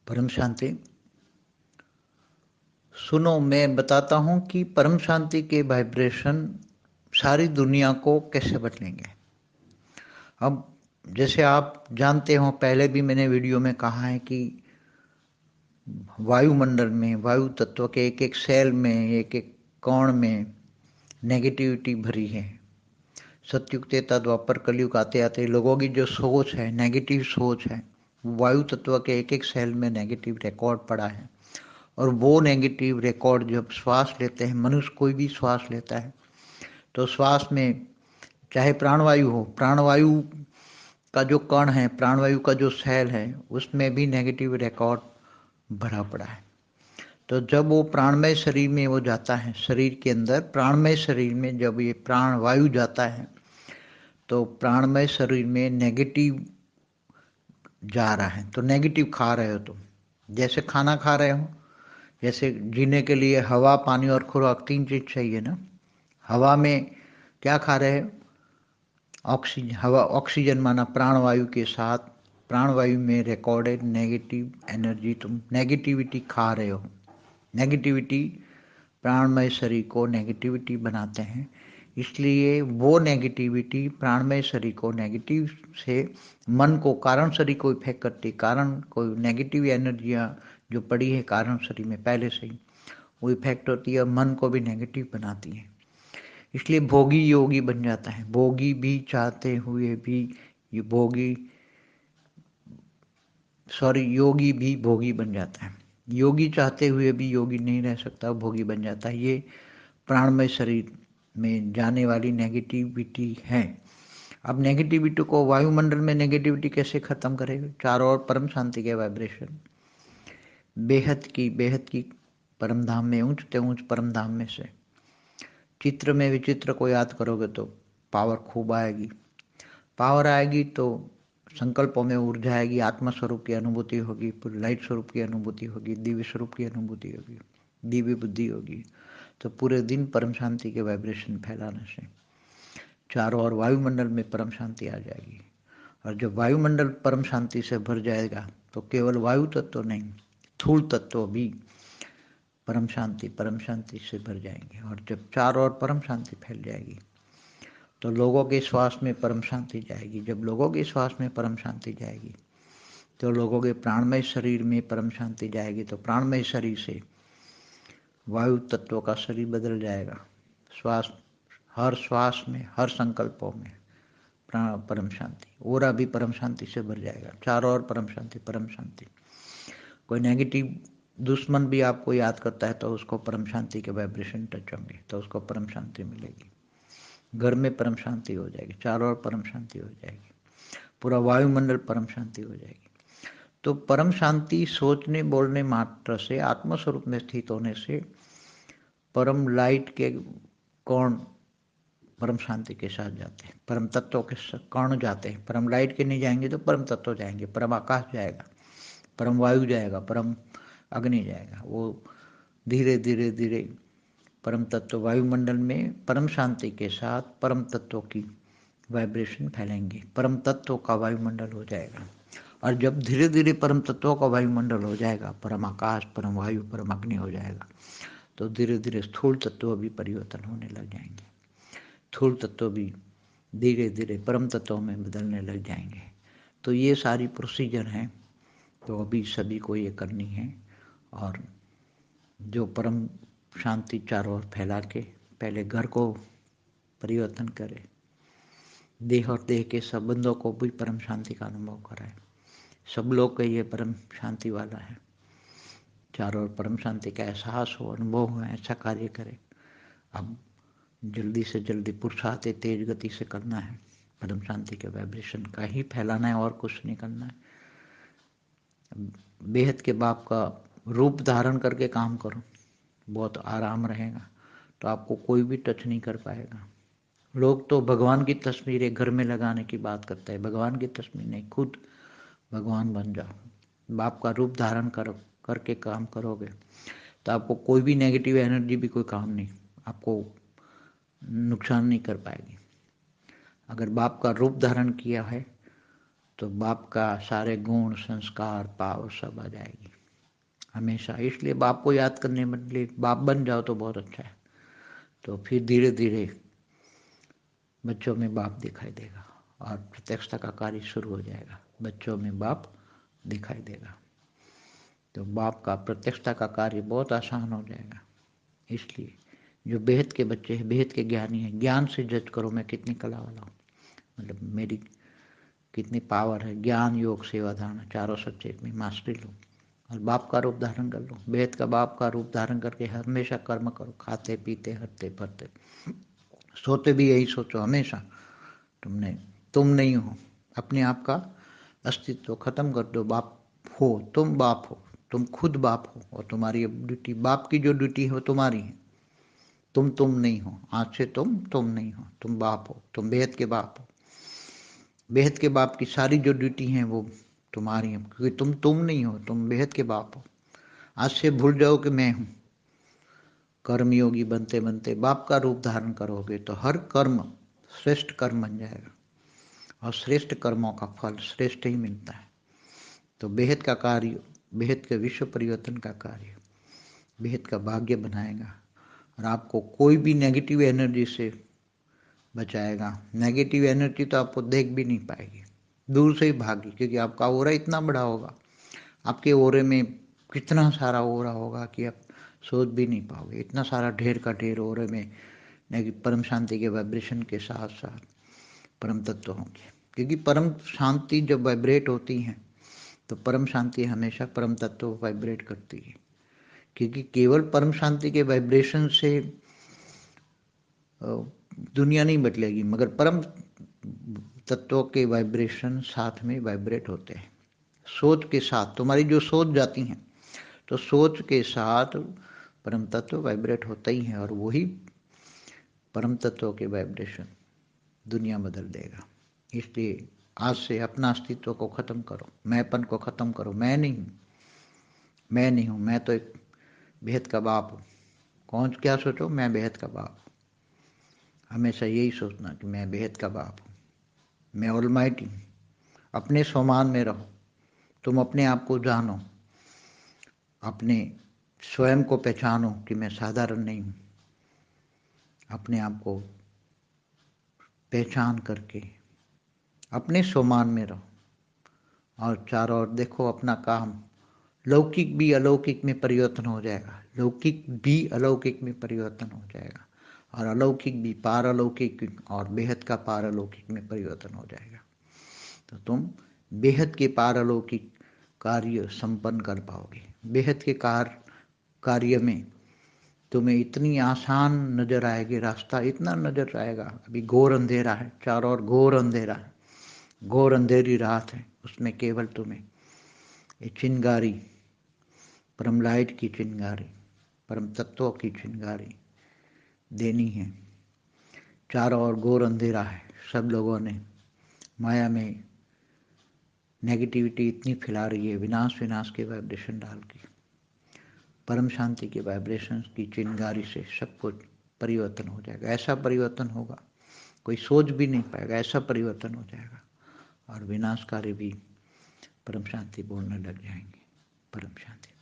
परम शांति। सुनो, मैं बताता हूं कि परम शांति के वाइब्रेशन सारी दुनिया को कैसे बदलेंगे। अब जैसे आप जानते हो, पहले भी मैंने वीडियो में कहा है कि वायुमंडल में, वायु तत्व के एक एक सेल में, एक एक कण में नेगेटिविटी भरी है। सतयुग त्रेता द्वापर कलयुग आते आते लोगों की जो सोच है, नेगेटिव सोच है, वायु तत्व के एक एक सेल में नेगेटिव रिकॉर्ड पड़ा है। और वो नेगेटिव रिकॉर्ड जब श्वास लेते हैं, मनुष्य कोई भी श्वास लेता है तो श्वास में चाहे प्राणवायु हो, प्राणवायु का जो कण है, प्राणवायु का जो सेल है, उसमें भी नेगेटिव रिकॉर्ड भरा पड़ा है। तो जब वो प्राणमय शरीर में वो जाता है, शरीर के अंदर प्राणमय शरीर में जब ये प्राणवायु जाता है तो प्राणमय शरीर में नेगेटिव जा रहा है। तो नेगेटिव खा रहे हो तुम, जैसे खाना खा रहे हो, जैसे जीने के लिए हवा, पानी और खुराक, तीन चीज चाहिए ना। हवा में क्या खा रहे हो? ऑक्सीजन। हवा ऑक्सीजन माना प्राणवायु के साथ प्राणवायु में रिकॉर्डेड नेगेटिव एनर्जी, तुम नेगेटिविटी खा रहे हो। नेगेटिविटी प्राणमय शरीर को नेगेटिविटी बनाते हैं, इसलिए वो नेगेटिविटी प्राणमय शरीर को नेगेटिव से मन को, कारण शरीर को इफेक्ट करती। कारण को नेगेटिव एनर्जियाँ जो पड़ी है कारण शरीर में पहले से ही, वो इफेक्ट होती है और मन को भी नेगेटिव बनाती है। इसलिए भोगी योगी बन जाता है। भोगी भी चाहते हुए भी ये योगी भी भोगी बन जाता है। योगी चाहते हुए भी योगी नहीं रह सकता, भोगी बन जाता है। ये प्राणमय शरीर में जाने वाली नेगेटिविटी है। अब नेगेटिविटी को, वायुमंडल में नेगेटिविटी कैसे खत्म करेगा? चारों ओर परम शांति के वाइब्रेशन, बेहद की परम धाम में, ऊंचते ऊंच परम धाम में से चित्र में विचित्र को याद करोगे तो पावर खूब आएगी। पावर आएगी तो संकल्पों में ऊर्जा आएगी, आत्मा स्वरूप की अनुभूति होगी, पूरी लाइट स्वरूप की अनुभूति होगी, दिव्य स्वरूप की अनुभूति होगी, दिव्य बुद्धि होगी। तो पूरे दिन परम शांति के वाइब्रेशन फैलाने से चारों ओर वायुमंडल में परम शांति आ जाएगी। और जब वायुमंडल परम शांति से भर जाएगा तो केवल वायु तत्व नहीं, स्थूल तत्व भी परम शांति से भर जाएंगे। और जब चारों ओर परम शांति फैल जाएगी तो लोगों के श्वास में परम शांति जाएगी। जब लोगों के श्वास में परम शांति जाएगी तो लोगों के प्राणमय शरीर में परम शांति जाएगी। तो प्राणमय शरीर से वायु तत्व का शरीर बदल जाएगा। हर श्वास में, हर संकल्पों में परम शांति, ओरा भी परम शांति से भर जाएगा। चारों ओर परम शांति, परम शांति। कोई नेगेटिव दुश्मन भी आपको याद करता है तो उसको परम शांति के वाइब्रेशन टच होंगे तो उसको परम शांति मिलेगी। घर में परम शांति हो जाएगी, चारों ओर परम शांति हो जाएगी, पूरा वायुमंडल परम शांति हो जाएगी। तो परम शांति सोचने बोलने मात्र से, आत्मस्वरूप में स्थित होने से परम लाइट के कण परम शांति के साथ जाते हैं, परम तत्वों के कण जाते हैं। परम लाइट के नहीं जाएंगे तो परम तत्व जाएंगे, परम आकाश जाएगा, परम वायु जाएगा, परम अग्नि जाएगा। वो धीरे धीरे धीरे परम तत्व वायुमंडल में परम शांति के साथ परम तत्वों की वाइब्रेशन फैलेंगे, परम तत्वों का वायुमंडल हो जाएगा। और जब धीरे धीरे परम तत्वों का वायुमंडल हो जाएगा, परम आकाश, परम वायु, परम अग्नि हो जाएगा, तो धीरे धीरे स्थूल तत्व भी परिवर्तन होने लग जाएंगे। स्थूल तत्व भी धीरे धीरे परम तत्वों में बदलने लग जाएंगे। तो ये सारी प्रोसीजर हैं, तो अभी सभी को ये करनी है। और जो परम शांति चारों ओर फैला के पहले घर को परिवर्तन करे, देह और देह के संबंधों को भी परम शांति का अनुभव कराए। सब लोग का ये परम शांति वाला है, चारों ओर परम शांति का एहसास हो, अनुभव हो, ऐसा कार्य करे। अब जल्दी से जल्दी पुरुषार्थ तेज गति से करना है, परम शांति के वाइब्रेशन का ही फैलाना है और कुछ नहीं करना है। बेहद के बाप का रूप धारण करके काम करो, बहुत आराम रहेगा, तो आपको कोई भी टच नहीं कर पाएगा। लोग तो भगवान की तस्वीरें घर में लगाने की बात करते हैं, भगवान की तस्वीर नहीं, खुद भगवान बन जाओ। बाप का रूप धारण करके काम करोगे तो आपको कोई भी नेगेटिव एनर्जी भी कोई काम नहीं, आपको नुकसान नहीं कर पाएगी। अगर बाप का रूप धारण किया है तो बाप का सारे गुण, संस्कार, पावर सब आ जाएगी हमेशा। इसलिए बाप को याद करने में लिए बाप बन जाओ तो बहुत अच्छा है। तो फिर धीरे धीरे बच्चों में बाप दिखाई देगा और प्रत्यक्षता का कार्य शुरू हो जाएगा। बच्चों में बाप दिखाई देगा तो बाप का प्रत्यक्षता का कार्य बहुत आसान हो जाएगा। इसलिए जो बेहद के बच्चे हैं, बेहद के ज्ञानी हैं, ज्ञान से जज करो मैं कितनी कला वाला हूँ, मतलब मेरी कितनी पावर है। ज्ञान, योग, सेवा, धारणा चारों सब्जेक्ट में मास्टरी लो और बाप का रूप धारण कर लो। बेहद का बाप का रूप धारण करके हमेशा कर्म करो, खाते पीते हरते फरते, सोते भी यही सोचो हमेशा तुम नहीं हो। अपने आप का अस्तित्व खत्म कर दो। बाप हो, तुम बाप हो, तुम खुद बाप हो और तुम्हारी अब ड्यूटी, बाप की जो ड्यूटी है वो तुम्हारी है। तुम नहीं हो। आज से तुम नहीं हो, तुम बाप हो, तुम बेहद के बाप हो। बेहद के बाप की सारी जो ड्यूटी है वो तुम्हारी है, क्योंकि तुम नहीं हो, तुम बेहद के बाप हो। आज से भूल जाओ कि मैं हूं। कर्मयोगी बनते बनते बाप का रूप धारण करोगे तो हर कर्म श्रेष्ठ कर्म बन जाएगा और श्रेष्ठ कर्मों का फल श्रेष्ठ ही मिलता है। तो बेहद का कार्य, बेहद के विश्व परिवर्तन का कार्य बेहद का भाग्य बनाएगा और आपको कोई भी नेगेटिव एनर्जी से बचाएगा। नेगेटिव एनर्जी तो आपको देख भी नहीं पाएगी, दूर से ही भागी, क्योंकि आपका ओरा इतना बड़ा होगा। आपके ओरे में कितना सारा ओरा होगा कि आप सोच भी नहीं पाओगे। इतना सारा ढेर का ढेर ओरे में परम शांति के वाइब्रेशन के साथ साथ परम तत्व होंगे। क्योंकि परम शांति जब वाइब्रेट होती है तो परम शांति हमेशा परम तत्व को वाइब्रेट करती है। क्योंकि केवल परम शांति के वाइब्रेशन से दुनिया नहीं बदलेगी, मगर परम तत्वों के वाइब्रेशन साथ में वाइब्रेट होते हैं। सोच के साथ तुम्हारी जो सोच जाती हैं तो सोच के साथ परम तत्व वाइब्रेट होता ही है और वही परम तत्वों के वाइब्रेशन दुनिया बदल देगा। इसलिए आज से अपना अस्तित्व को खत्म करो, मैंपन को खत्म करो। मैं नहीं हूँ, मैं नहीं हूँ, मैं तो एक बेहद का बाप हूँ। कौन क्या सोचो, मैं बेहद का बाप हूँ। हमेशा यही सोचना कि मैं बेहद का बाप हूँ, मैं ऑलमाइटी हूँ। अपने स्वमान में रहो। तुम अपने आप को जानो, अपने स्वयं को पहचानो कि मैं साधारण नहीं हूँ। अपने आप को पहचान करके अपने स्वमान में रहो और चारों ओर देखो अपना काम। लौकिक भी अलौकिक में परिवर्तन हो जाएगा, लौकिक भी अलौकिक में परिवर्तन हो जाएगा और अलौकिक भी पारलौकिक और बेहद का पारलौकिक में परिवर्तन हो जाएगा। तो तुम बेहद के पारलौकिक कार्य संपन्न कर पाओगे। बेहद के कार्य में तुम्हें इतनी आसान नजर आएगी, रास्ता इतना नजर आएगा। अभी घोर अंधेरा है, चारों ओर घोर अंधेरा है, घोर अंधेरी रात है, उसमें केवल तुम्हें ये चिंगारी, परम लाइट की चिंगारी, परम तत्वों की चिंगारी देनी है। चारों ओर घोर अंधेरा है। सब लोगों ने माया में नेगेटिविटी इतनी फैला रही है, विनाश विनाश के वाइब्रेशन डाल के। परम शांति के वाइब्रेशन की चिंगारी से सब कुछ परिवर्तन हो जाएगा। ऐसा परिवर्तन होगा कोई सोच भी नहीं पाएगा, ऐसा परिवर्तन हो जाएगा और विनाशकारी भी परम शांति बोलने लग जाएंगे। परम शांति।